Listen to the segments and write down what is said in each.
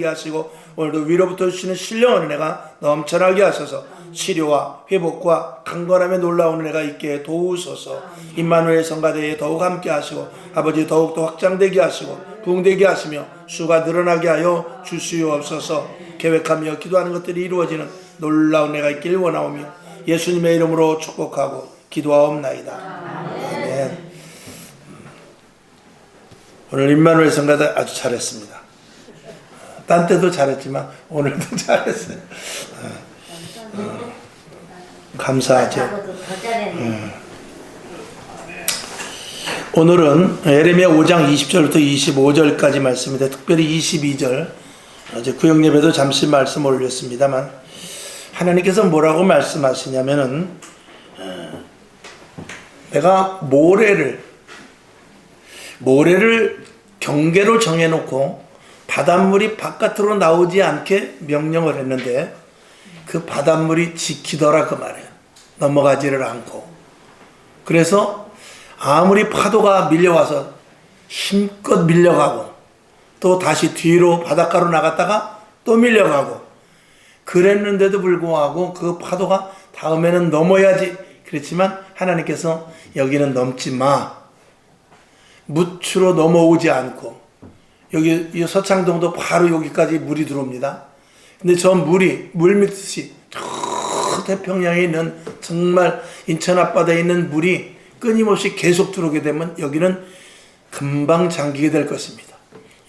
하시고 오늘도 위로부터 주시는 신령한 은혜가 넘쳐나게 하셔서 치료와 회복과 강건함에 놀라운 은혜가 있게 도우소서. 임마누엘 성가대에 더욱 함께 하시고 아버지 더욱더 확장되게 하시고 부흥되게 하시며 수가 늘어나게 하여 주시옵소서. 계획하며 기도하는 것들이 이루어지는 놀라운 은혜가 있길 원하오며 예수님의 이름으로 축복하고 기도하옵나이다. 아멘. 오늘 임마누엘 성가대 아주 잘했습니다. 딴 때도 잘했지만 오늘도 잘했어요. 감사하죠. 오늘은 예레미야 5장 20절부터 25절까지 말씀인데 특별히 22절 어제 구역예배도 잠시 말씀 올렸습니다만 하나님께서 뭐라고 말씀하시냐면은 내가 모래를 경계로 정해놓고 바닷물이 바깥으로 나오지 않게 명령을 했는데 그 바닷물이 지키더라 그 말이에요. 넘어가지를 않고. 그래서 아무리 파도가 밀려와서 힘껏 밀려가고 또 다시 뒤로 바닷가로 나갔다가 또 밀려가고 그랬는데도 불구하고 그 파도가 다음에는 넘어야지 그랬지만 하나님께서 여기는 넘지 마. 무추로 넘어오지 않고 여기 이 서창동도 바로 여기까지 물이 들어옵니다. 근데 저 물이 물밑이 저 태평양에 있는 정말 인천 앞바다에 있는 물이 끊임없이 계속 들어오게 되면 여기는 금방 잠기게 될 것입니다.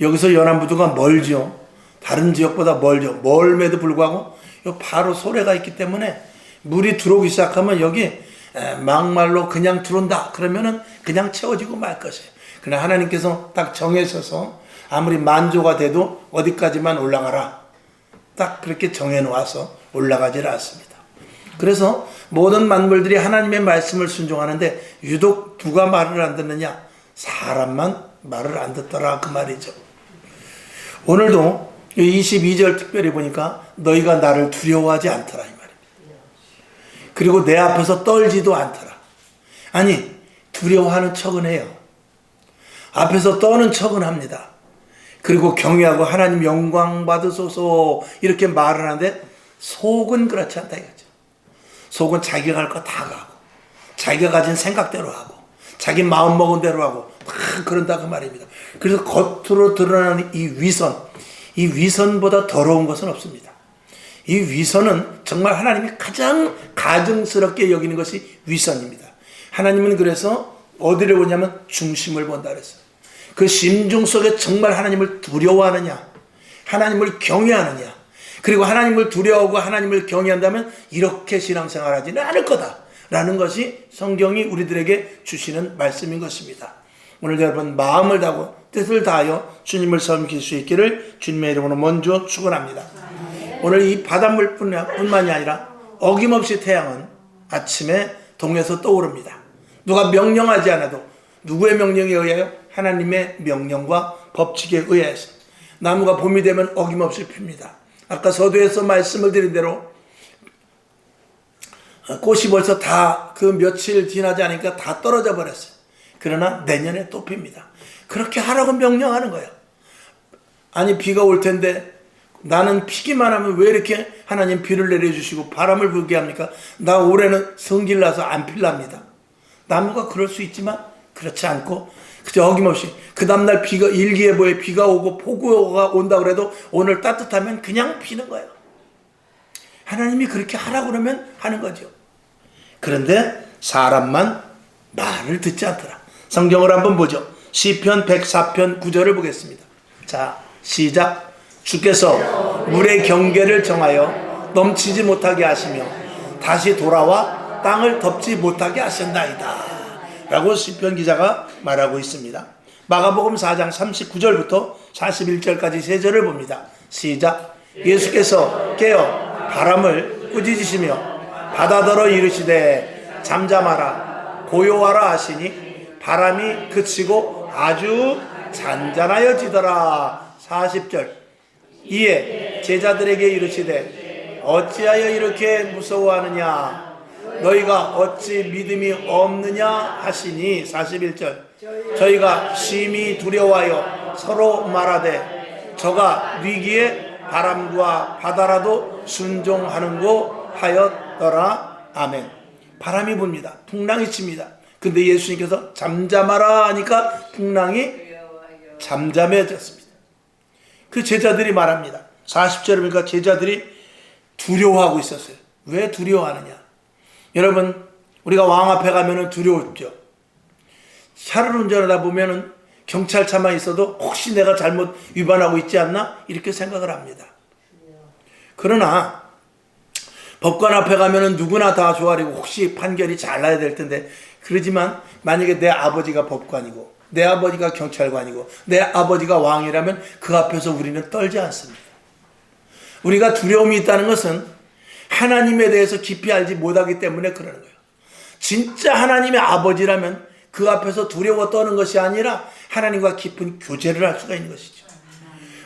여기서 연안부두가 멀죠. 다른 지역보다 멀죠. 멀음에도 불구하고 바로 소래가 있기 때문에 물이 들어오기 시작하면 여기 막말로 그냥 들어온다 그러면은 그냥 채워지고 말 것이에요. 그러나 하나님께서 딱 정해셔서 아무리 만조가 돼도 어디까지만 올라가라. 딱 그렇게 정해놓아서 올라가질 않습니다. 그래서 모든 만물들이 하나님의 말씀을 순종하는데 유독 누가 말을 안 듣느냐? 사람만 말을 안 듣더라 그 말이죠. 오늘도 22절 특별히 보니까 너희가 나를 두려워하지 않더라 이 말입니다. 그리고 내 앞에서 떨지도 않더라. 아니 두려워하는 척은 해요. 앞에서 떠는 척은 합니다. 그리고 경외하고 하나님 영광 받으소서 이렇게 말을 하는데 속은 그렇지 않다 이거죠. 속은 자기가 할 거 다 가고 자기가 가진 생각대로 하고 자기 마음 먹은 대로 하고 막 그런다 그 말입니다. 그래서 겉으로 드러나는 이 위선보다 더러운 것은 없습니다. 이 위선은 정말 하나님이 가장 가증스럽게 여기는 것이 위선입니다. 하나님은 그래서 어디를 보냐면 중심을 본다 그랬어요. 그 심중 속에 정말 하나님을 두려워하느냐, 하나님을 경외하느냐, 그리고 하나님을 두려워하고 하나님을 경외한다면 이렇게 신앙생활하지는 않을 거다라는 것이 성경이 우리들에게 주시는 말씀인 것입니다. 오늘 여러분 마음을 다하고 뜻을 다하여 주님을 섬길 수 있기를 주님의 이름으로 먼저 축원합니다. 오늘 이 바닷물뿐만이 아니라 어김없이 태양은 아침에 동에서 떠오릅니다. 누가 명령하지 않아도 누구의 명령에 의하여? 하나님의 명령과 법칙에 의해서 나무가 봄이 되면 어김없이 핍니다. 아까 서두에서 말씀을 드린 대로 꽃이 벌써 다 그 며칠 지나지 않으니까 다 떨어져 버렸어요. 그러나 내년에 또 핍니다. 그렇게 하라고 명령하는 거예요. 아니 비가 올 텐데 나는 피기만 하면 왜 이렇게 하나님 비를 내려주시고 바람을 불게 합니까? 나 올해는 성질나서 안 필랍니다. 나무가 그럴 수 있지만 그렇지 않고 그저 어김없이 그 다음날 비가 일기예보에 비가 오고 폭우가 온다 그래도 오늘 따뜻하면 그냥 피는 거예요. 하나님이 그렇게 하라고 그러면 하는 거죠. 그런데 사람만 말을 듣지 않더라. 성경을 한번 보죠. 시편 104편 9절을 보겠습니다. 자 시작. 주께서 물의 경계를 정하여 넘치지 못하게 하시며 다시 돌아와 땅을 덮지 못하게 하신다이다 라고 시편 기자가 말하고 있습니다. 마가복음 4장 39절부터 41절까지 세 절을 봅니다. 시작. 예수께서 깨어 바람을 꾸짖으시며 바다더러 이르시되 잠잠하라 고요하라 하시니 바람이 그치고 아주 잔잔하여지더라. 40절. 이에 제자들에게 이르시되 어찌하여 이렇게 무서워하느냐 너희가 어찌 믿음이 없느냐 하시니 41절. 저희가 심히 두려워하여 서로 말하되 저가 위기에 바람과 바다라도 순종하는고 하였더라. 아멘. 바람이 붑니다. 풍랑이 칩니다. 근데 예수님께서 잠잠하라 하니까 풍랑이 잠잠해졌습니다. 그 제자들이 말합니다. 40절에 보니까 제자들이 두려워하고 있었어요. 왜 두려워하느냐? 여러분, 우리가 왕 앞에 가면은 두려웠죠. 차를 운전하다 보면은 경찰차만 있어도 혹시 내가 잘못 위반하고 있지 않나? 이렇게 생각을 합니다. 그러나 법관 앞에 가면은 누구나 다 조아리고 혹시 판결이 잘 나야 될 텐데, 그러지만 만약에 내 아버지가 법관이고 내 아버지가 경찰관이고 내 아버지가 왕이라면 그 앞에서 우리는 떨지 않습니다. 우리가 두려움이 있다는 것은 하나님에 대해서 깊이 알지 못하기 때문에 그러는 거예요. 진짜 하나님의 아버지라면 그 앞에서 두려워 떠는 것이 아니라 하나님과 깊은 교제를 할 수가 있는 것이죠.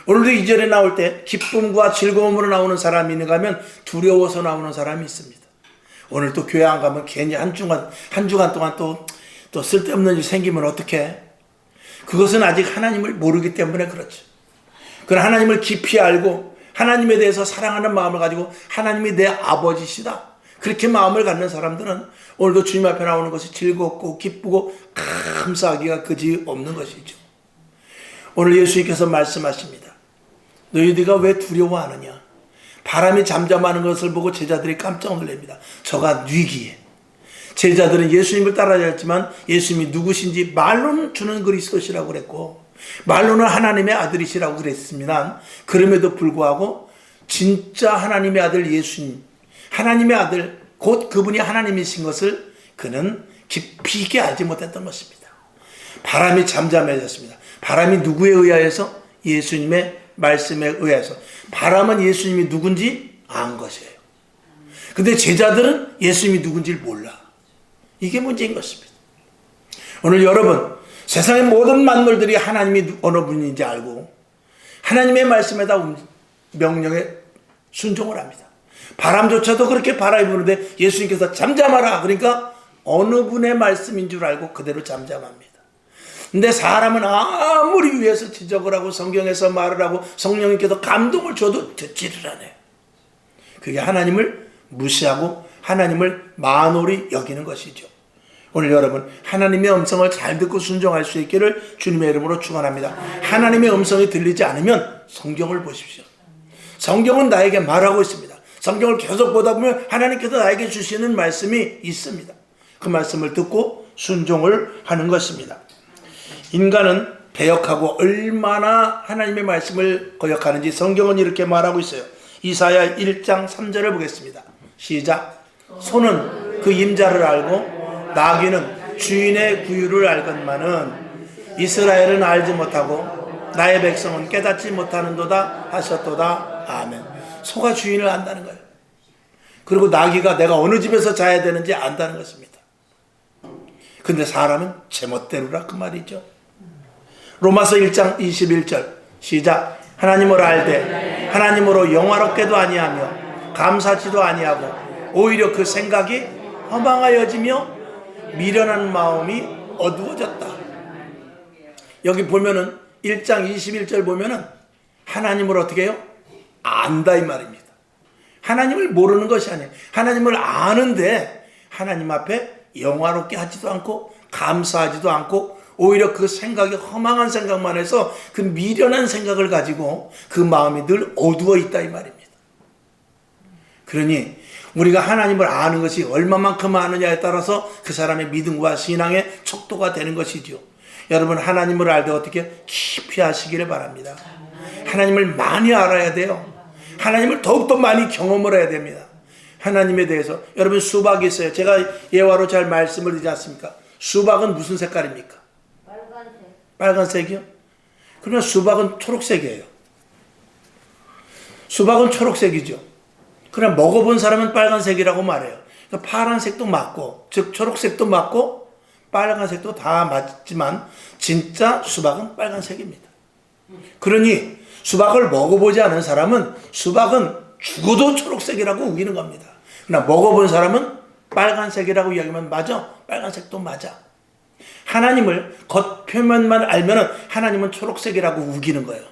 오늘도 이 절에 나올 때 기쁨과 즐거움으로 나오는 사람이 있는가 하면 두려워서 나오는 사람이 있습니다. 오늘 또 교회 안 가면 괜히 한 주간 동안 또 쓸데없는 일 생기면 어떡해? 그것은 아직 하나님을 모르기 때문에 그렇죠. 그러나 하나님을 깊이 알고 하나님에 대해서 사랑하는 마음을 가지고 하나님이 내 아버지시다, 그렇게 마음을 갖는 사람들은 오늘도 주님 앞에 나오는 것이 즐겁고 기쁘고 감사하기가 그지없는 것이죠. 오늘 예수님께서 말씀하십니다. 너희들가 왜 두려워하느냐? 바람이 잠잠하는 것을 보고 제자들이 깜짝 놀랍니다. 저가 뉘기에. 제자들은 예수님을 따라다녔지만 예수님이 누구신지 말로는 주는 그리스도시라고 그랬고 말로는 하나님의 아들이시라고 그랬습니다. 그럼에도 불구하고 진짜 하나님의 아들 예수님, 하나님의 아들 곧 그분이 하나님이신 것을 그는 깊이 있게 알지 못했던 것입니다. 바람이 잠잠해졌습니다. 바람이 누구에 의하여서? 예수님의 말씀에 의해서. 바람은 예수님이 누군지 안 것이에요. 근데 제자들은 예수님이 누군지를 몰라. 이게 문제인 것입니다. 오늘 여러분, 세상의 모든 만물들이 하나님이 어느 분인지 알고 하나님의 말씀에다 명령에 순종을 합니다. 바람조차도 그렇게 바람이 부는데 예수님께서 잠잠하라, 그러니까 어느 분의 말씀인 줄 알고 그대로 잠잠합니다. 근데 사람은 아무리 위에서 지적을 하고 성경에서 말을 하고 성령님께서 감동을 줘도 듣지를 않아요. 그게 하나님을 무시하고 하나님을 만홀히 여기는 것이죠. 오늘 여러분, 하나님의 음성을 잘 듣고 순종할 수 있기를 주님의 이름으로 축원합니다. 하나님의 음성이 들리지 않으면 성경을 보십시오. 성경은 나에게 말하고 있습니다. 성경을 계속 보다 보면 하나님께서 나에게 주시는 말씀이 있습니다. 그 말씀을 듣고 순종을 하는 것입니다. 인간은 배역하고 얼마나 하나님의 말씀을 거역하는지 성경은 이렇게 말하고 있어요. 이사야 1장 3절을 보겠습니다. 시작. 소는 그 임자를 알고 나귀는 주인의 구유를 알건만은 이스라엘은 알지 못하고 나의 백성은 깨닫지 못하는도다 하셨도다. 아멘. 소가 주인을 안다는 거예요. 그리고 나귀가 내가 어느 집에서 자야 되는지 안다는 것입니다. 근데 사람은 제멋대로라 그 말이죠. 로마서 1장 21절 시작. 하나님을 알되 하나님으로 영화롭게도 아니하며 감사치도 아니하고 오히려 그 생각이 허망하여지며 미련한 마음이 어두워졌다. 여기 보면은 1장 21절 보면은 하나님을 어떻게 해요? 안다 이 말입니다. 하나님을 모르는 것이 아니에요. 하나님을 아는데 하나님 앞에 영화롭게 하지도 않고 감사하지도 않고 오히려 그 생각이 허망한 생각만 해서 그 미련한 생각을 가지고 그 마음이 늘 어두워 있다 이 말입니다. 그러니 우리가 하나님을 아는 것이 얼마만큼 아느냐에 따라서 그 사람의 믿음과 신앙의 척도가 되는 것이죠. 여러분, 하나님을 알 때 어떻게 깊이 하시기를 바랍니다. 하나님을 많이 알아야 돼요. 하나님을 더욱더 많이 경험을 해야 됩니다. 하나님에 대해서 여러분, 수박이 있어요. 제가 예화로 잘 말씀을 드리지 않습니까? 수박은 무슨 색깔입니까? 빨간색. 빨간색이요? 그러면 수박은 초록색이에요. 수박은 초록색이죠. 그냥 먹어본 사람은 빨간색이라고 말해요. 그러니까 파란색도 맞고, 즉 초록색도 맞고 빨간색도 다 맞지만 진짜 수박은 빨간색입니다. 그러니 수박을 먹어보지 않은 사람은 수박은 죽어도 초록색이라고 우기는 겁니다. 그러나 먹어본 사람은 빨간색이라고 이야기하면 맞아. 빨간색도 맞아. 하나님을 겉표면만 알면 하나님은 초록색이라고 우기는 거예요.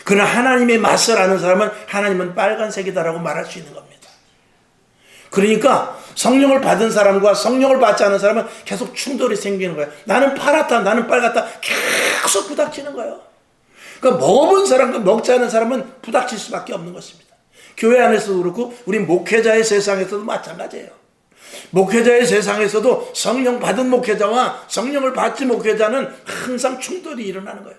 그러나 하나님의 맛을 아는 사람은 하나님은 빨간색이다라고 말할 수 있는 겁니다. 그러니까 성령을 받은 사람과 성령을 받지 않은 사람은 계속 충돌이 생기는 거예요. 나는 파랗다, 나는 빨갛다, 계속 부닥치는 거예요. 그러니까 먹어본 사람과 먹지 않은 사람은 부닥칠 수밖에 없는 것입니다. 교회 안에서도 그렇고 우리 목회자의 세상에서도 마찬가지예요. 목회자의 세상에서도 성령 받은 목회자와 성령을 받지 목회자는 항상 충돌이 일어나는 거예요.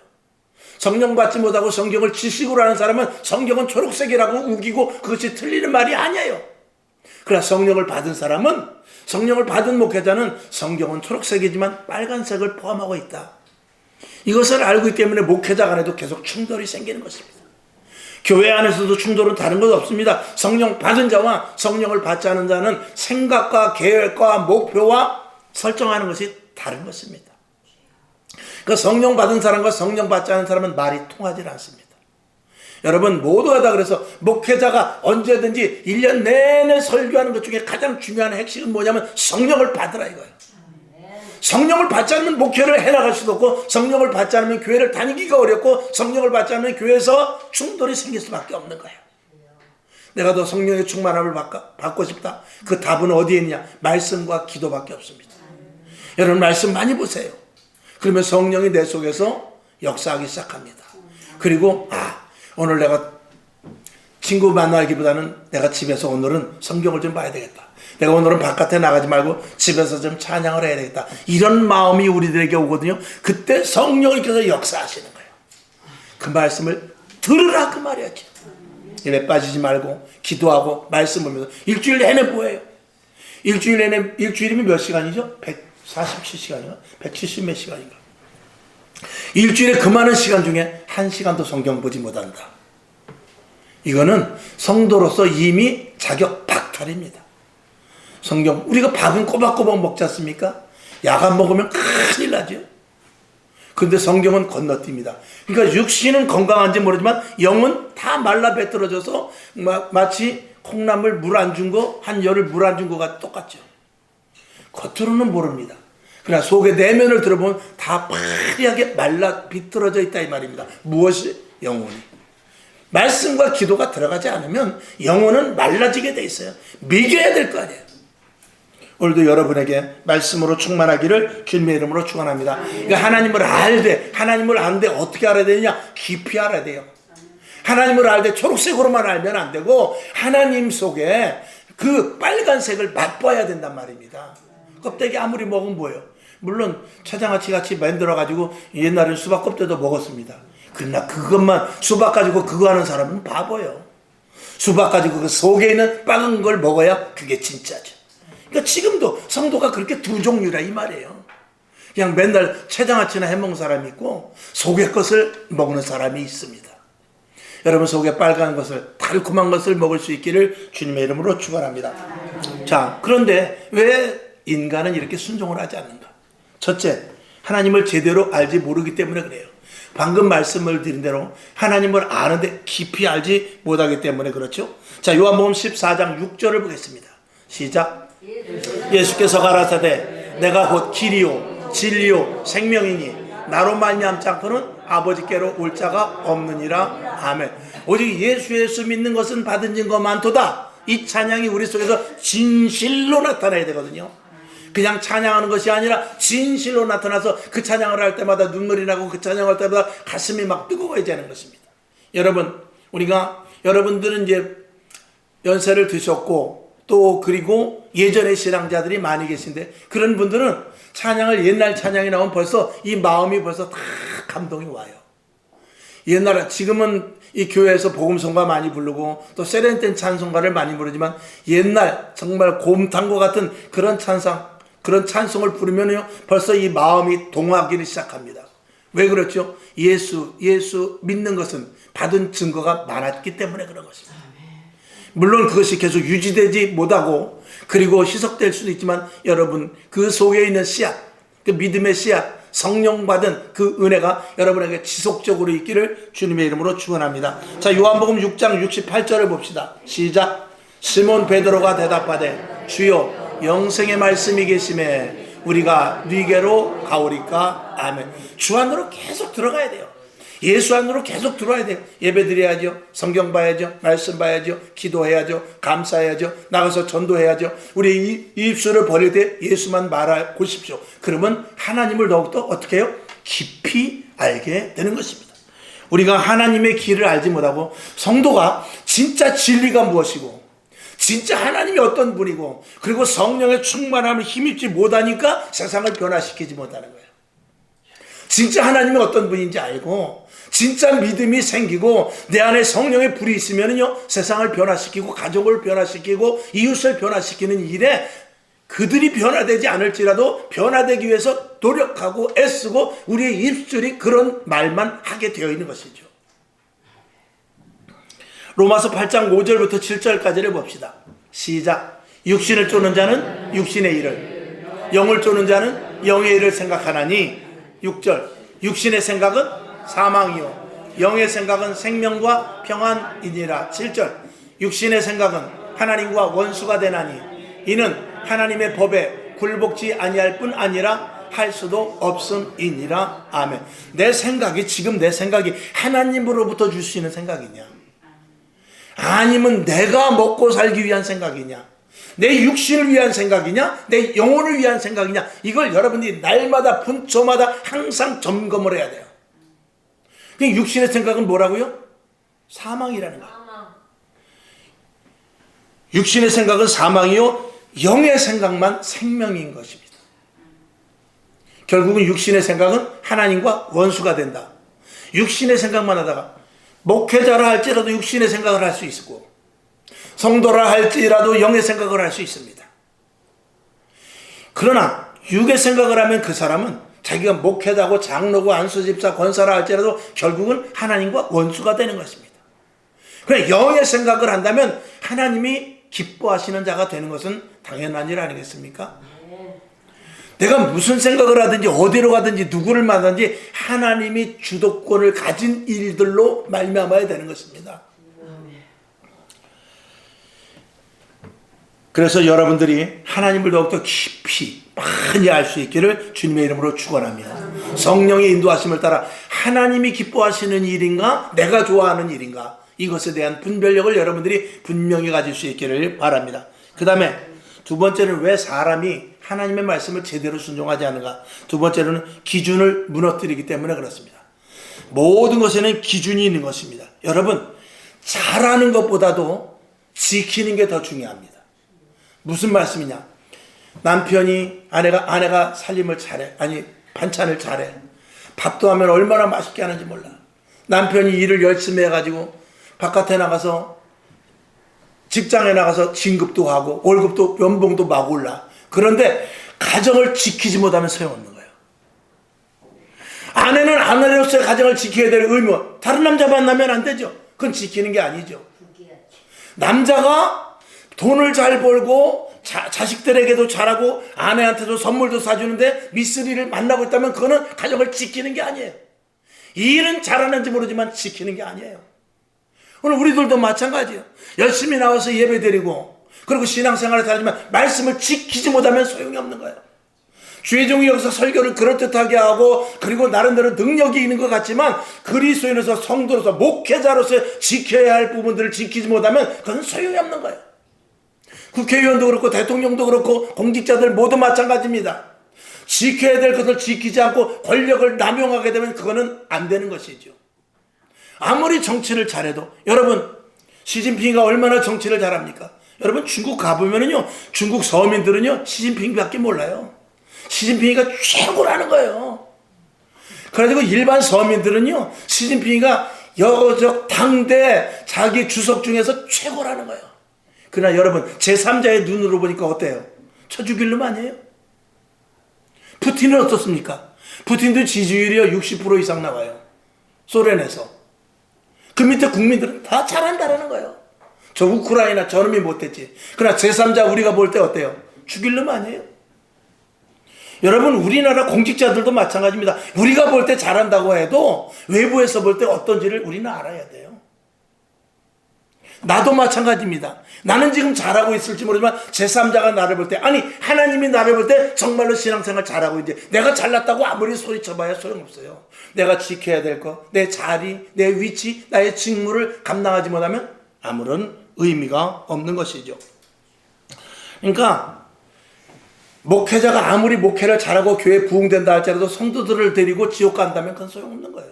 성령 받지 못하고 성경을 지식으로 하는 사람은 성경은 초록색이라고 우기고 그것이 틀리는 말이 아니에요. 그러나 성령을 받은 사람은, 성령을 받은 목회자는 성경은 초록색이지만 빨간색을 포함하고 있다. 이것을 알고 있기 때문에 목회자 간에도 계속 충돌이 생기는 것입니다. 교회 안에서도 충돌은 다른 것 없습니다. 성령 받은 자와 성령을 받지 않은 자는 생각과 계획과 목표와 설정하는 것이 다른 것입니다. 그러니까 성령 받은 사람과 성령 받지 않은 사람은 말이 통하지 않습니다. 여러분 모두가 다 그래서 목회자가 언제든지 1년 내내 설교하는 것 중에 가장 중요한 핵심은 뭐냐면 성령을 받으라 이거예요. 성령을 받지 않으면 목회를 해나갈 수도 없고, 성령을 받지 않으면 교회를 다니기가 어렵고, 성령을 받지 않으면 교회에서 충돌이 생길 수밖에 없는 거예요. 내가 더 성령의 충만함을 받고 싶다. 그 답은 어디에 있냐? 말씀과 기도밖에 없습니다. 여러분 말씀 많이 보세요. 그러면 성령이 내 속에서 역사하기 시작합니다. 그리고 오늘 내가 친구 만나기보다는 내가 집에서 오늘은 성경을 좀 봐야 되겠다. 내가 오늘은 바깥에 나가지 말고 집에서 좀 찬양을 해야 되겠다. 이런 마음이 우리들에게 오거든요. 그때 성령님께서 역사하시는 거예요. 그 말씀을 들으라 그 말이었죠. 일에 빠지지 말고 기도하고 말씀 보면서 일주일 내내 뭐예요? 일주일 내내, 일주일이면 몇 시간이죠? 147시간인가? 170 몇 시간인가? 일주일에 그 많은 시간 중에 1시간도 성경 보지 못한다. 이거는 성도로서 이미 자격 박탈입니다. 성경, 우리가 밥은 꼬박꼬박 먹지 않습니까? 약 안 먹으면 큰일 나죠. 그런데 성경은 건너뜁니다. 그러니까 육신은 건강한지 모르지만 영은 다 말라 배틀어져서 마치 콩나물 물 안 준 거, 한 열흘 물 안 준 거가 똑같죠. 겉으로는 모릅니다. 그러나 속의 내면을 들어보면 다 파리하게 말라 비틀어져 있다 이 말입니다. 무엇이? 영혼이. 말씀과 기도가 들어가지 않으면 영혼은 말라지게 돼 있어요. 미겨야 될 거 아니에요. 오늘도 여러분에게 말씀으로 충만하기를 주님의 이름으로 축원합니다. 그러니까 하나님을 알되, 하나님을 아는데 어떻게 알아야 되느냐? 깊이 알아야 돼요. 하나님을 알되 초록색으로만 알면 안 되고 하나님 속에 그 빨간색을 맛봐야 된단 말입니다. 껍데기 아무리 먹으면 뭐예요? 물론 차장아찌 같이 만들어가지고 옛날에는 수박 껍데기도 먹었습니다. 그러나 그것만 수박 가지고 그거 하는 사람은 바보예요. 수박 가지고 그 속에 있는 빨간 걸 먹어야 그게 진짜죠. 그러니까 지금도 성도가 그렇게 두 종류라 이 말이에요. 그냥 맨날 채장아찌나 해먹는 사람이 있고 속의 것을 먹는 사람이 있습니다. 여러분 속에 빨간 것을, 달콤한 것을 먹을 수 있기를 주님의 이름으로 축원합니다. 자, 그런데 왜 인간은 이렇게 순종을 하지 않는가? 첫째, 하나님을 제대로 알지 모르기 때문에 그래요. 방금 말씀을 드린 대로 하나님을 아는데 깊이 알지 못하기 때문에 그렇죠. 자, 요한복음 14장 6절을 보겠습니다. 시작. 예수께서 가라사대 내가 곧 길이요 진리요 생명이니 나로 말미암지 않고는 아버지께로 올 자가 없느니라. 아멘. 오직 예수 믿는 것은 받은 증거 많도다. 이 찬양이 우리 속에서 진실로 나타나야 되거든요. 그냥 찬양하는 것이 아니라 진실로 나타나서 그 찬양을 할 때마다 눈물이 나고 그 찬양할 때마다 가슴이 막 뜨거워져야 하는 것입니다. 여러분, 여러분들은 이제 연세를 드셨고 또 그리고 예전의 신앙자들이 많이 계신데 그런 분들은 찬양을 옛날 찬양이 나오면 벌써 이 마음이 벌써 다 감동이 와요. 옛날에 지금은 이 교회에서 복음성가 많이 부르고 또 세련된 찬송가를 많이 부르지만 옛날 정말 곰탕과 같은 그런 찬송을 부르면요 벌써 이 마음이 동하기를 시작합니다. 왜 그렇죠? 예수 믿는 것은 받은 증거가 많았기 때문에 그런 것입니다. 물론 그것이 계속 유지되지 못하고 그리고 희석될 수도 있지만 여러분 그 속에 있는 씨앗, 그 믿음의 씨앗, 성령 받은 그 은혜가 여러분에게 지속적으로 있기를 주님의 이름으로 축원합니다. 자, 요한복음 6장 68절을 봅시다. 시작. 시몬 베드로가 대답하되 주여 영생의 말씀이 계심에 우리가 네게로 가오리까. 아멘. 주 안으로 계속 들어가야 돼요. 예수 안으로 계속 들어와야 돼요. 예배 드려야죠. 성경 봐야죠. 말씀 봐야죠. 기도해야죠. 감사해야죠. 나가서 전도해야죠. 우리 이 입술을 벌릴 때 예수만 말하고 싶죠. 그러면 하나님을 더욱더 어떻게 해요? 깊이 알게 되는 것입니다. 우리가 하나님의 길을 알지 못하고 성도가 진짜 진리가 무엇이고 진짜 하나님이 어떤 분이고 그리고 성령의 충만함을 힘입지 못하니까 세상을 변화시키지 못하는 거예요. 진짜 하나님이 어떤 분인지 알고 진짜 믿음이 생기고 내 안에 성령의 불이 있으면요 세상을 변화시키고 가족을 변화시키고 이웃을 변화시키는 일에 그들이 변화되지 않을지라도 변화되기 위해서 노력하고 애쓰고 우리의 입술이 그런 말만 하게 되어 있는 것이죠. 로마서 8장 5절부터 7절까지를 봅시다. 시작. 육신을 쫓는 자는 육신의 일을, 영을 쫓는 자는 영의 일을 생각하나니. 6절. 육신의 생각은 사망이요 영의 생각은 생명과 평안이니라. 7절. 육신의 생각은 하나님과 원수가 되나니 이는 하나님의 법에 굴복지 아니할 뿐 아니라 할 수도 없음이니라. 아멘. 내 생각이 지금 내 생각이 하나님으로부터 줄 수 있는 생각이냐, 아니면 내가 먹고 살기 위한 생각이냐, 내 육신을 위한 생각이냐, 내 영혼을 위한 생각이냐, 이걸 여러분들이 날마다 분초마다 항상 점검을 해야 돼요. 육신의 생각은 뭐라고요? 사망이라는 거예요. 육신의 생각은 사망이요 영의 생각만 생명인 것입니다. 결국은 육신의 생각은 하나님과 원수가 된다. 육신의 생각만 하다가 목회자라 할지라도 육신의 생각을 할 수 있고 성도라 할지라도 영의 생각을 할 수 있습니다. 그러나 육의 생각을 하면 그 사람은 자기가 목회자고 장로고 안수집사 권사라 할지라도 결국은 하나님과 원수가 되는 것입니다. 그러나 영의 생각을 한다면 하나님이 기뻐하시는 자가 되는 것은 당연한 일 아니겠습니까? 내가 무슨 생각을 하든지 어디로 가든지 누구를 만나든지 하나님이 주도권을 가진 일들로 말미암아야 되는 것입니다. 그래서 여러분들이 하나님을 더욱더 깊이 많이 알 수 있기를 주님의 이름으로 축원합니다. 성령의 인도하심을 따라 하나님이 기뻐하시는 일인가 내가 좋아하는 일인가 이것에 대한 분별력을 여러분들이 분명히 가질 수 있기를 바랍니다. 그 다음에 두 번째는 왜 사람이 하나님의 말씀을 제대로 순종하지 않는가. 두 번째로는 기준을 무너뜨리기 때문에 그렇습니다. 모든 것에는 기준이 있는 것입니다. 여러분, 잘하는 것보다도 지키는 게 더 중요합니다. 무슨 말씀이냐, 남편이 아내가 살림을 잘해, 아니 반찬을 잘해, 밥도 하면 얼마나 맛있게 하는지 몰라. 남편이 일을 열심히 해가지고 바깥에 나가서 직장에 나가서 진급도 하고 월급도 연봉도 막 올라. 그런데 가정을 지키지 못하면 소용없는 거예요. 아내는 아내로서의 가정을 지켜야 될 의무, 다른 남자 만나면 안 되죠. 그건 지키는 게 아니죠. 남자가 돈을 잘 벌고 자식들에게도 잘하고 아내한테도 선물도 사주는데 미쓰리를 만나고 있다면 그거는 가정을 지키는 게 아니에요. 이 일은 잘하는지 모르지만 지키는 게 아니에요. 오늘 우리들도 마찬가지예요. 열심히 나와서 예배드리고 그리고 신앙생활을 하지만 말씀을 지키지 못하면 소용이 없는 거예요. 주의 종이 여기서 설교를 그럴듯하게 하고 그리고 나름대로 능력이 있는 것 같지만 그리스도인으로서 성도로서 목회자로서 지켜야 할 부분들을 지키지 못하면 그건 소용이 없는 거예요. 국회의원도 그렇고 대통령도 그렇고 공직자들 모두 마찬가지입니다. 지켜야 될 것을 지키지 않고 권력을 남용하게 되면 그거는 안 되는 것이죠. 아무리 정치를 잘해도, 여러분 시진핑이가 얼마나 정치를 잘합니까? 여러분 중국 가보면은요, 중국 서민들은요 시진핑밖에 몰라요. 시진핑이가 최고라는 거예요. 그래가지고 일반 서민들은요 시진핑이가 여적 당대 자기 주석 중에서 최고라는 거예요. 그러나 여러분 제3자의 눈으로 보니까 어때요? 쳐 죽일 놈 아니에요? 푸틴은 어떻습니까? 푸틴도 지지율이 60% 이상 나와요. 소련에서. 그 밑에 국민들은 다 잘한다라는 거예요. 저 우크라이나 저놈이 못했지. 그러나 제3자 우리가 볼 때 어때요? 죽일 놈 아니에요? 여러분 우리나라 공직자들도 마찬가지입니다. 우리가 볼 때 잘한다고 해도 외부에서 볼 때 어떤지를 우리는 알아야 돼요. 나도 마찬가지입니다. 나는 지금 잘하고 있을지 모르지만 제3자가 나를 볼 때, 아니 하나님이 나를 볼 때 정말로 신앙생활 잘하고 있는지, 내가 잘났다고 아무리 소리쳐봐야 소용없어요. 내가 지켜야 될 것, 내 자리, 내 위치, 나의 직무를 감당하지 못하면 아무런 의미가 없는 것이죠. 그러니까 목회자가 아무리 목회를 잘하고 교회 부흥된다 할지라도 성도들을 데리고 지옥 간다면 그건 소용없는 거예요.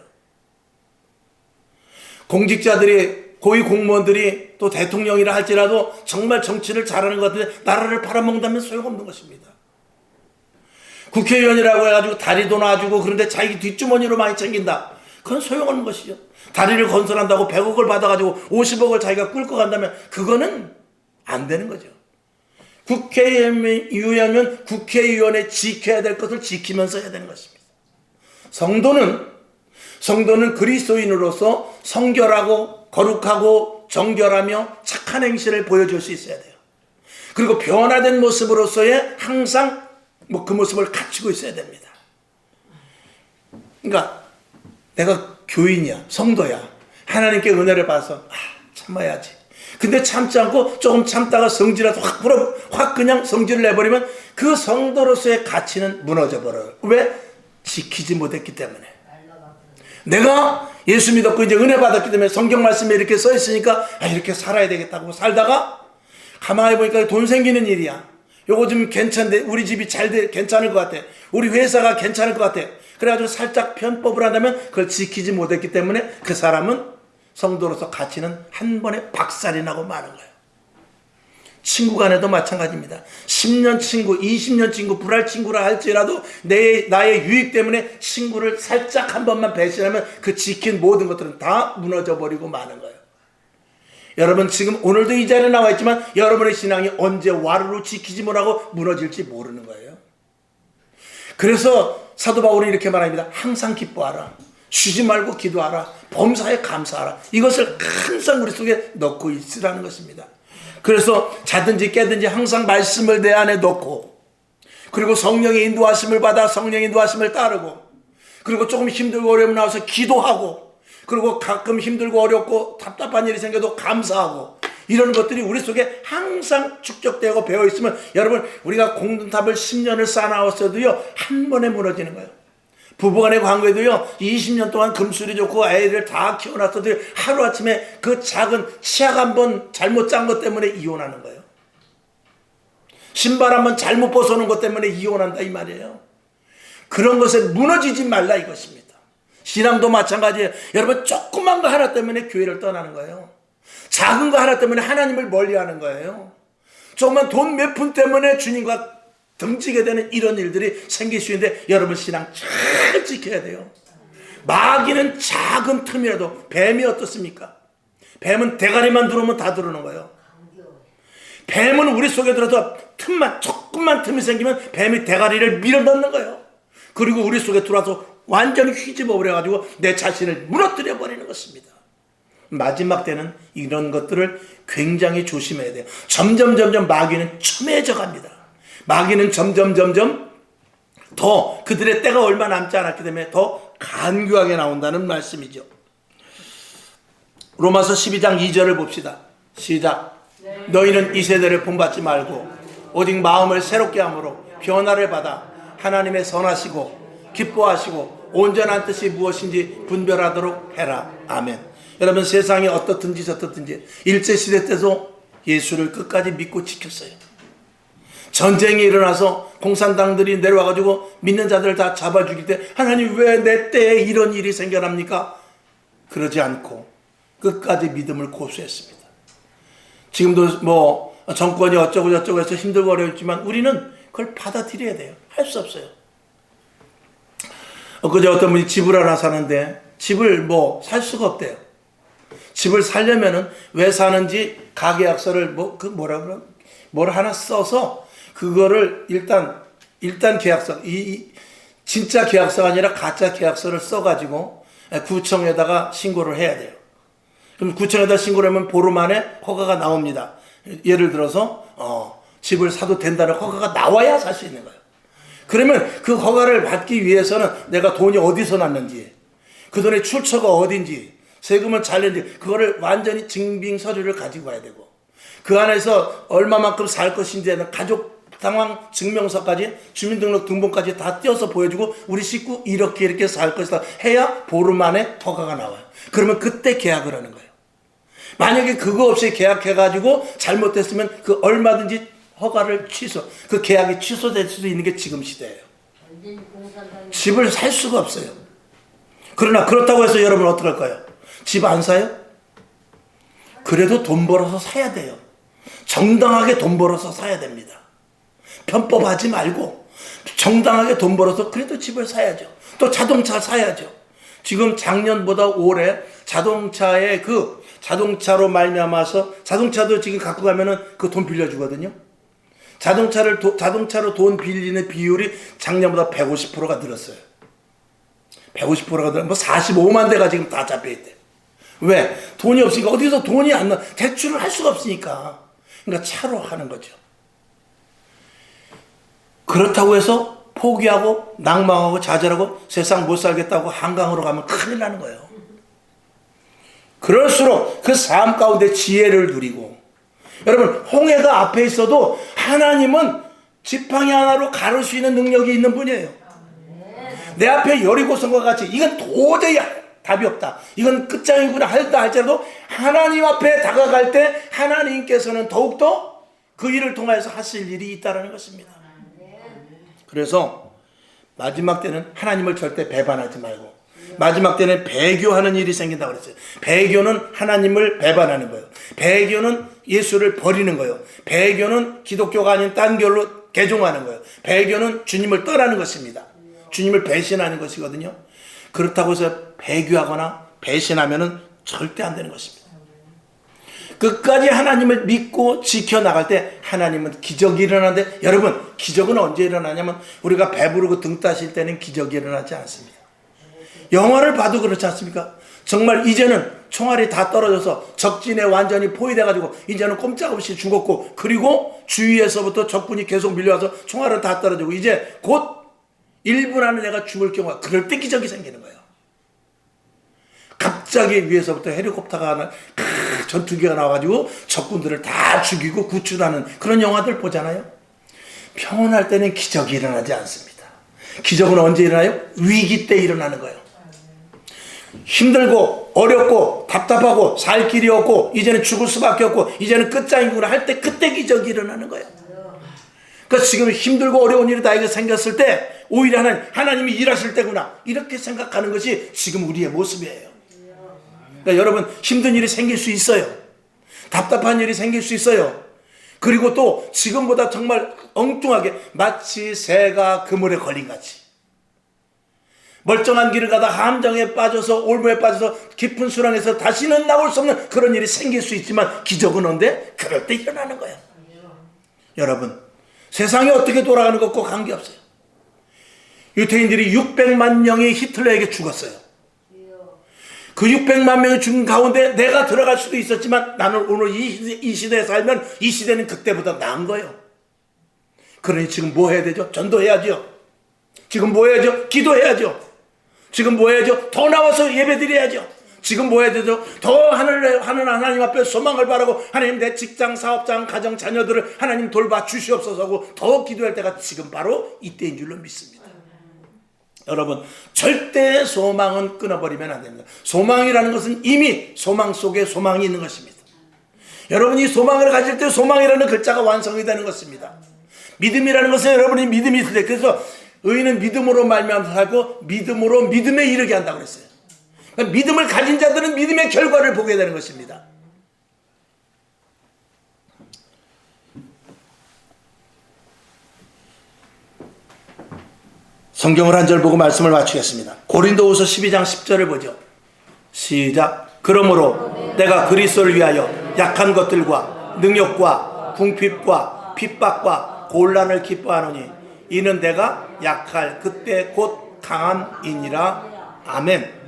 공직자들이, 고위 공무원들이, 또 대통령이라 할지라도 정말 정치를 잘하는 것 같은데 나라를 팔아먹는다면 소용없는 것입니다. 국회의원이라고 해가지고 다리도 놔주고 그런데 자기 뒷주머니로 많이 챙긴다, 그건 소용없는 것이죠. 다리를 건설한다고 100억을 받아가지고 50억을 자기가 끌고 간다면 그거는 안 되는 거죠. 국회의원이면 국회의원에 지켜야 될 것을 지키면서 해야 되는 것입니다. 성도는 그리스도인으로서 성결하고 거룩하고 정결하며 착한 행실을 보여줄 수 있어야 돼요. 그리고 변화된 모습으로서의 항상 그 모습을 갖추고 있어야 됩니다. 그러니까 내가 교인이야, 성도야, 하나님께 은혜를 받아서 참아야지. 근데 참지 않고 조금 참다가 성질이라도 확 그냥 성질을 내버리면 그 성도로서의 가치는 무너져 버려요. 왜? 지키지 못했기 때문에. 내가 예수 믿었고 이제 은혜 받았기 때문에 성경 말씀에 이렇게 써 있으니까 이렇게 살아야 되겠다고 살다가 가만히 보니까 돈 생기는 일이야. 요거 좀 괜찮은데, 우리 집이 괜찮을 것 같아, 우리 회사가 괜찮을 것 같아, 그래가지고 살짝 편법을 한다면 그걸 지키지 못했기 때문에 그 사람은, 성도로서 가치는 한 번에 박살이 나고 마는 거예요. 친구 간에도 마찬가지입니다. 10년 친구, 20년 친구, 불알 친구라 할지라도 나의 유익 때문에 친구를 살짝 한 번만 배신하면 그 지킨 모든 것들은 다 무너져 버리고 마는 거예요. 여러분 지금 오늘도 이 자리에 나와 있지만 여러분의 신앙이 언제 와르르 지키지 못하고 무너질지 모르는 거예요. 그래서 사도 바울은 이렇게 말합니다. 항상 기뻐하라, 쉬지 말고 기도하라, 범사에 감사하라. 이것을 항상 우리 속에 넣고 있으라는 것입니다. 그래서 자든지 깨든지 항상 말씀을 내 안에 넣고, 그리고 성령의 인도하심을 받아 성령의 인도하심을 따르고, 그리고 조금 힘들고 어려움 나와서 기도하고, 그리고 가끔 힘들고 어렵고 답답한 일이 생겨도 감사하고, 이런 것들이 우리 속에 항상 축적되고 배어있으면 여러분, 우리가 공든탑을 10년을 쌓아나왔어도요 한 번에 무너지는 거예요. 부부간의 관계도요 20년 동안 금술이 좋고 애를 다 키워놨어도 하루아침에 그 작은 치약 한 번 잘못 짠 것 때문에 이혼하는 거예요. 신발 한 번 잘못 벗어놓은 것 때문에 이혼한다 이 말이에요. 그런 것에 무너지지 말라 이것입니다. 신앙도 마찬가지예요. 여러분 조그만 거 하나 때문에 교회를 떠나는 거예요. 작은 거 하나 때문에 하나님을 멀리하는 거예요. 조그만 돈 몇 푼 때문에 주님과 등지게 되는 이런 일들이 생길 수 있는데 여러분 신앙 잘 지켜야 돼요. 마귀는 작은 틈이라도, 뱀이 어떻습니까? 뱀은 대가리만 들어오면 다 들어오는 거예요. 뱀은 우리 속에 들어서 조금만 틈이 생기면 뱀이 대가리를 밀어넣는 거예요. 그리고 우리 속에 들어와서 완전히 휘집어 버려가지고 내 자신을 무너뜨려 버리는 것입니다. 마지막 때는 이런 것들을 굉장히 조심해야 돼요. 점점 마귀는 첨예해져 갑니다. 마귀는 점점 더 그들의 때가 얼마 남지 않았기 때문에 더 간교하게 나온다는 말씀이죠. 로마서 12장 2절을 봅시다. 시작. 너희는 이 세대를 본받지 말고 오직 마음을 새롭게 함으로 변화를 받아 하나님의 선하시고 기뻐하시고 온전한 뜻이 무엇인지 분별하도록 해라. 아멘. 여러분 세상이 어떻든지 저떻든지 일제시대 때도 예수를 끝까지 믿고 지켰어요. 전쟁이 일어나서 공산당들이 내려와가지고 믿는 자들을 다 잡아 죽일 때 하나님 왜 내 때에 이런 일이 생겨납니까? 그러지 않고 끝까지 믿음을 고수했습니다. 지금도 뭐 정권이 어쩌고 저쩌고 해서 힘들고 어렵지만 우리는 그걸 받아들여야 돼요. 할 수 없어요. 그제 어떤 분이 집을 하나 사는데 집을 뭐 살 수가 없대요. 집을 살려면은 왜 사는지 가계약서를 뭘 하나 써서 그거를 일단 계약서, 진짜 계약서가 아니라 가짜 계약서를 써가지고 구청에다가 신고를 해야 돼요. 그럼 구청에다 신고를 하면 보름 만에 허가가 나옵니다. 예를 들어서 집을 사도 된다는 허가가 나와야 살 수 있는 거예요. 그러면 그 허가를 받기 위해서는 내가 돈이 어디서 났는지, 그 돈의 출처가 어딘지, 세금은 잘 냈는지 그거를 완전히 증빙 서류를 가지고 와야 되고, 그 안에서 얼마만큼 살 것인지는 가족 상황 증명서까지, 주민등록 등본까지 다 띄어서 보여주고, 우리 식구 이렇게 살 것이다 해야 보름 안에 허가가 나와요. 그러면 그때 계약을 하는 거예요. 만약에 그거 없이 계약해가지고 잘못됐으면 그 얼마든지 허가를 그 계약이 취소될 수도 있는 게 지금 시대예요. 집을 살 수가 없어요. 그러나 그렇다고 해서 여러분 어떡할까요? 집 안 사요? 그래도 돈 벌어서 사야 돼요. 정당하게 돈 벌어서 사야 됩니다. 편법하지 말고 정당하게 돈 벌어서 그래도 집을 사야죠. 또 자동차 사야죠. 지금 작년보다 올해 자동차로 말미암아서, 자동차도 지금 갖고 가면은 그 돈 빌려주거든요. 자동차로 돈 빌리는 비율이 작년보다 150%가 늘었어요. 150%가 늘어, 45만 대가 지금 다 잡혀있대. 왜? 돈이 없으니까. 어디서 돈이 안 나, 대출을 할 수가 없으니까. 그러니까 차로 하는 거죠. 그렇다고 해서 포기하고 낭망하고 좌절하고 세상 못 살겠다고 한강으로 가면 큰일 나는 거예요. 그럴수록 그 삶 가운데 지혜를 누리고, 여러분, 홍해가 앞에 있어도 하나님은 지팡이 하나로 가를 수 있는 능력이 있는 분이에요. 내 앞에 여리고성과 같이 이건 도저히 답이 없다, 이건 끝장이구나 할지라도 하나님 앞에 다가갈 때 하나님께서는 더욱더 그 일을 통해서 하실 일이 있다는 것입니다. 그래서 마지막 때는 하나님을 절대 배반하지 말고, 마지막 때는 배교하는 일이 생긴다고 그랬어요. 배교는 하나님을 배반하는 거예요. 배교는 예수를 버리는 거예요. 배교는 기독교가 아닌 딴 교로 개종하는 거예요. 배교는 주님을 떠나는 것입니다. 주님을 배신하는 것이거든요. 그렇다고 해서 배교하거나 배신하면은 절대 안 되는 것입니다. 끝까지 하나님을 믿고 지켜나갈 때 하나님은 기적이 일어나는데, 여러분, 기적은 언제 일어나냐면 우리가 배부르고 등 따실 때는 기적이 일어나지 않습니다. 영화를 봐도 그렇지 않습니까? 정말 이제는 총알이 다 떨어져서 적진에 완전히 포위돼가지고 이제는 꼼짝없이 죽었고, 그리고 주위에서부터 적군이 계속 밀려와서 총알은 다 떨어지고 이제 곧 1분 안에 내가 죽을 경우가, 그럴 때 기적이 생기는 거예요. 갑자기 위에서부터 헬리콥터가 전투기가 나와가지고 적군들을 다 죽이고 구출하는 그런 영화들 보잖아요. 평온할 때는 기적이 일어나지 않습니다. 기적은 언제 일어나요? 위기 때 일어나는 거예요. 힘들고 어렵고 답답하고 살 길이 없고 이제는 죽을 수밖에 없고 이제는 끝장이구나 할 때, 그때 기적이 일어나는 거예요. 그러니까 지금 힘들고 어려운 일이 나에게 생겼을 때 오히려 하나님이 일하실 때구나, 이렇게 생각하는 것이 지금 우리의 모습이에요. 그러니까 여러분, 힘든 일이 생길 수 있어요. 답답한 일이 생길 수 있어요. 그리고 또 지금보다 정말 엉뚱하게 마치 새가 그물에 걸린 같이 멀쩡한 길을 가다 함정에 빠져서 올무에 빠져서 깊은 수렁에서 다시는 나올 수 없는 그런 일이 생길 수 있지만 기적은 언제? 그럴 때 일어나는 거예요. 여러분, 세상이 어떻게 돌아가는 것과 관계없어요. 유태인들이 600만 명이 히틀러에게 죽었어요. 그 600만 명이 죽은 가운데 내가 들어갈 수도 있었지만 나는 오늘 이 시대에 살면 이 시대는 그때보다 나은 거예요. 그러니 지금 뭐 해야 되죠? 전도해야죠. 지금 뭐 해야죠? 기도해야죠. 지금 뭐 해야죠? 더 나와서 예배드려야죠. 지금 뭐 해야 되죠? 더 하늘 하나님 앞에 소망을 바라고, 하나님 내 직장, 사업장, 가정, 자녀들을 하나님 돌봐 주시옵소서 하고 더 기도할 때가 지금 바로 이때인 줄로 믿습니다. 여러분, 절대 소망은 끊어버리면 안 됩니다. 소망이라는 것은 이미 소망 속에 소망이 있는 것입니다. 여러분이 소망을 가질 때 소망이라는 글자가 완성이 되는 것입니다. 믿음이라는 것은 여러분이 믿음이 있을 때, 그래서 의인은 믿음으로 말미암아 살고 믿음으로 믿음에 이르게 한다고 그랬어요. 그러니까 믿음을 가진 자들은 믿음의 결과를 보게 되는 것입니다. 성경을 한 절 보고 말씀을 마치겠습니다. 고린도후서 12장 10절을 보죠. 시작. 그러므로 내가 그리스도를 위하여 약한 것들과 능력과 궁핍과 핍박과 곤란을 기뻐하노니 이는 내가 약할 그때 곧 강함이니라. 아멘.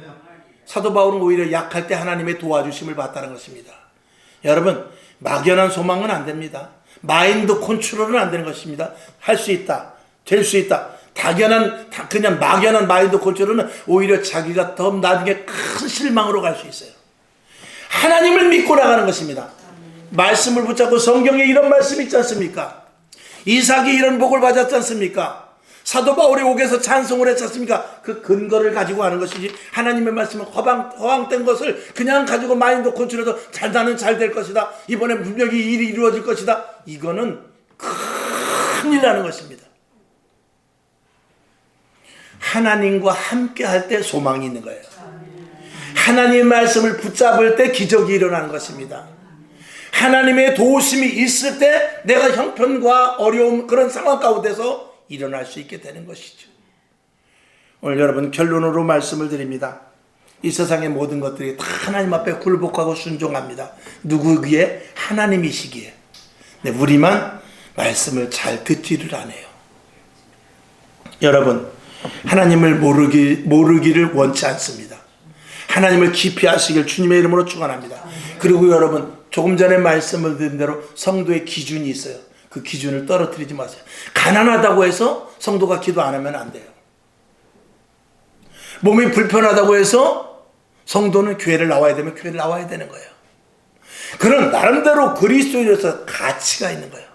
사도 바울은 오히려 약할 때 하나님의 도와주심을 받다는 것입니다. 여러분, 막연한 소망은 안 됩니다. 마인드 컨트롤은 안 되는 것입니다. 할 수 있다, 될 수 있다, 그냥 막연한 마인드 컨트롤은 오히려 자기가 더 나중에 큰 실망으로 갈 수 있어요. 하나님을 믿고 나가는 것입니다. 말씀을 붙잡고 성경에 이런 말씀이 있지 않습니까? 이삭이 이런 복을 받았지 않습니까? 사도 바울이 옥에서 찬송을 했지 않습니까? 그 근거를 가지고 하는 것이지, 하나님의 말씀은 허황된 것을 그냥 가지고 많이 놓고 줄여도 나는 잘 될 것이다, 이번에 분명히 일이 이루어질 것이다, 이거는 큰일 나는 것입니다. 하나님과 함께 할 때 소망이 있는 거예요. 하나님의 말씀을 붙잡을 때 기적이 일어나는 것입니다. 하나님의 도우심이 있을 때 내가 형편과 어려움, 그런 상황 가운데서 일어날 수 있게 되는 것이죠. 오늘 여러분, 결론으로 말씀을 드립니다. 이 세상의 모든 것들이 다 하나님 앞에 굴복하고 순종합니다. 누구기에? 하나님이시기에. 근데 우리만 말씀을 잘 듣지를 않아요. 여러분, 하나님을 모르기를 원치 않습니다. 하나님을 깊이 아시길 주님의 이름으로 축원합니다. 그리고 여러분, 조금 전에 말씀을 드린 대로 성도의 기준이 있어요. 그 기준을 떨어뜨리지 마세요. 가난하다고 해서 성도가 기도 안 하면 안 돼요. 몸이 불편하다고 해서 성도는 교회를 나와야 되면 교회를 나와야 되는 거예요. 그런 나름대로 그리스도인으로서 가치가 있는 거예요.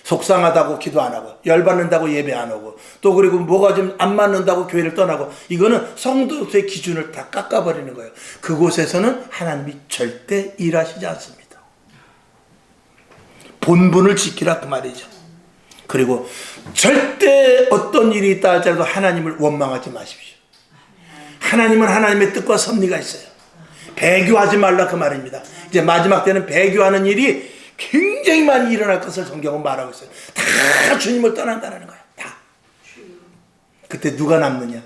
속상하다고 기도 안 하고, 열받는다고 예배 안 오고, 또 그리고 뭐가 좀 안 맞는다고 교회를 떠나고, 이거는 성도의 기준을 다 깎아버리는 거예요. 그곳에서는 하나님이 절대 일하시지 않습니다. 본분을 지키라, 그 말이죠. 그리고 절대 어떤 일이 있다 할지라도 하나님을 원망하지 마십시오. 하나님은 하나님의 뜻과 섭리가 있어요. 배교하지 말라, 그 말입니다. 이제 마지막 때는 배교하는 일이 굉장히 많이 일어날 것을 성경은 말하고 있어요. 다 주님을 떠난다는 거예요. 다. 그때 누가 남느냐?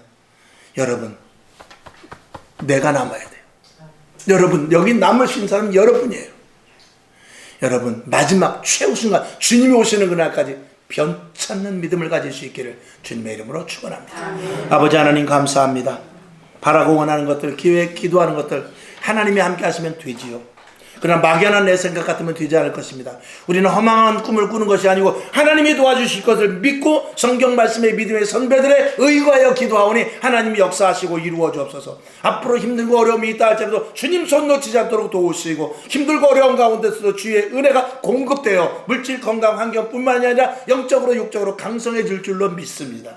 여러분, 내가 남아야 돼요. 여러분, 여기 남으신 사람은 여러분이에요. 여러분, 마지막 최후 순간 주님이 오시는 그날까지 변찮는 믿음을 가질 수 있기를 주님의 이름으로 축원합니다. 아버지 하나님, 감사합니다. 바라고 원하는 것들, 기도하는 것들 하나님이 함께 하시면 되지요. 그러나 막연한 내 생각 같으면 되지 않을 것입니다. 우리는 허망한 꿈을 꾸는 것이 아니고 하나님이 도와주실 것을 믿고 성경 말씀의 믿음의 선배들의 의거하여 기도하오니 하나님이 역사하시고 이루어 주옵소서. 앞으로 힘들고 어려움이 있다 할지라도 주님 손 놓치지 않도록 도우시고, 힘들고 어려운 가운데서도 주의 은혜가 공급되어 물질 건강 환경뿐만이 아니라 영적으로 육적으로 강성해질 줄로 믿습니다.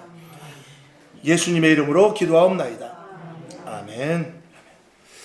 예수님의 이름으로 기도하옵나이다. 아멘.